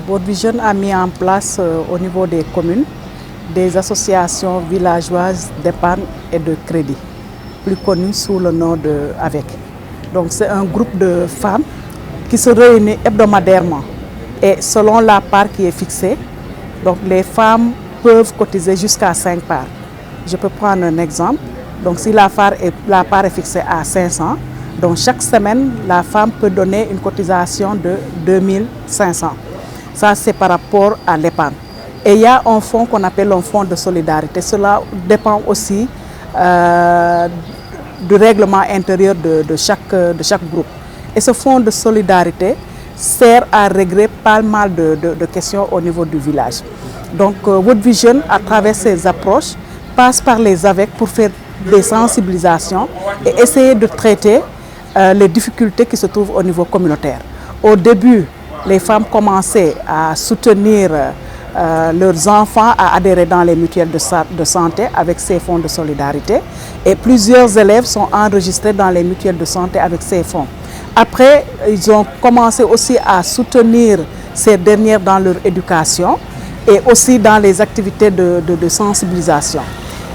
World Vision a mis en place au niveau des communes des associations villageoises d'épargne et de crédit, plus connues sous le nom de AVEC. Donc c'est un groupe de femmes qui se réunit hebdomadairement et selon la part qui est fixée, donc les femmes peuvent cotiser jusqu'à 5 parts. Je peux prendre un exemple. Donc si la part est fixée à 500, donc chaque semaine, la femme peut donner une cotisation de 2500. Ça, c'est par rapport à l'épargne. Et il y a un fonds qu'on appelle un fonds de solidarité. Cela dépend aussi du règlement intérieur de chaque groupe. Et ce fonds de solidarité sert à régler pas mal de questions au niveau du village. Donc World Vision, à travers ses approches, passe par les AVEC pour faire des sensibilisations et essayer de traiter les difficultés qui se trouvent au niveau communautaire. Au début, les femmes commençaient à soutenir leurs enfants à adhérer dans les mutuelles de santé avec ces fonds de solidarité et plusieurs élèves sont enregistrés dans les mutuelles de santé avec ces fonds. Après, ils ont commencé aussi à soutenir ces dernières dans leur éducation et aussi dans les activités de sensibilisation.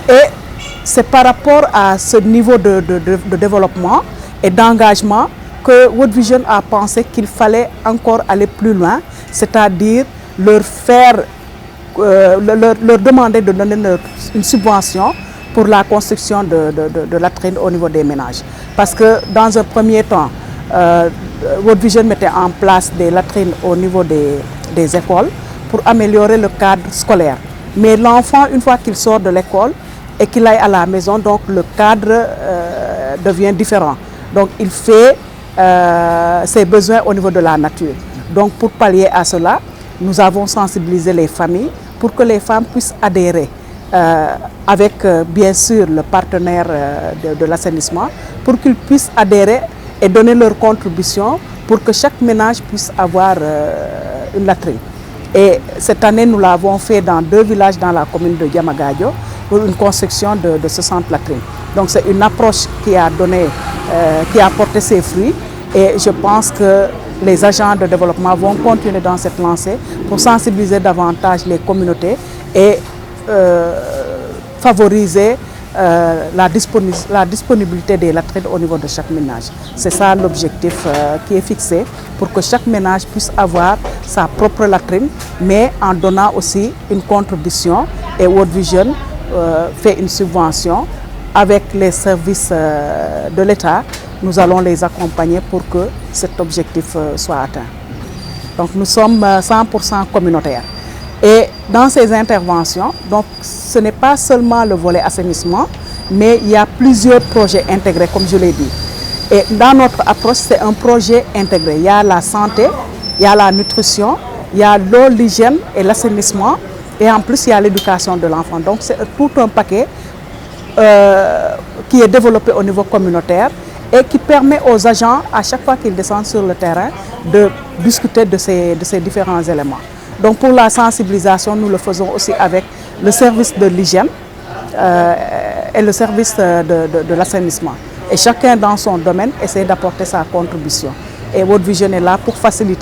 Et c'est par rapport à ce niveau de développement et d'engagement que World Vision a pensé qu'il fallait encore aller plus loin, c'est-à-dire leur demander de donner une subvention pour la construction de latrines au niveau des ménages. Parce que dans un premier temps, World Vision mettait en place des latrines au niveau des écoles pour améliorer le cadre scolaire. Mais l'enfant, une fois qu'il sort de l'école et qu'il aille à la maison, donc le cadre devient différent. Donc il fait ses besoins au niveau de la nature. Donc pour pallier à cela, nous avons sensibilisé les familles pour que les femmes puissent adhérer avec bien sûr le partenaire de l'assainissement, pour qu'ils puissent adhérer et donner leur contribution pour que chaque ménage puisse avoir une latrine. Et cette année, nous l'avons fait dans 2 villages dans la commune de Diamagadio pour une construction de 60 latrines. Donc c'est une approche qui a porté ses fruits et je pense que les agents de développement vont continuer dans cette lancée pour sensibiliser davantage les communautés et favoriser la disponibilité des latrines au niveau de chaque ménage. C'est ça l'objectif qui est fixé pour que chaque ménage puisse avoir sa propre latrine, mais en donnant aussi une contribution. Et World Vision fait une subvention avec les services de l'État. Nous allons les accompagner pour que cet objectif soit atteint. Donc nous sommes 100% communautaires. Et dans ces interventions, donc, ce n'est pas seulement le volet assainissement, mais il y a plusieurs projets intégrés, comme je l'ai dit. Et dans notre approche, c'est un projet intégré. Il y a la santé, il y a la nutrition, il y a l'eau, l'hygiène et l'assainissement. Et en plus, il y a l'éducation de l'enfant. Donc c'est tout un paquet qui est développé au niveau communautaire et qui permet aux agents, à chaque fois qu'ils descendent sur le terrain, de discuter de ces différents éléments. Donc pour la sensibilisation, nous le faisons aussi avec le service de l'hygiène et le service de l'assainissement. Et chacun dans son domaine essaie d'apporter sa contribution. Et World Vision est là pour faciliter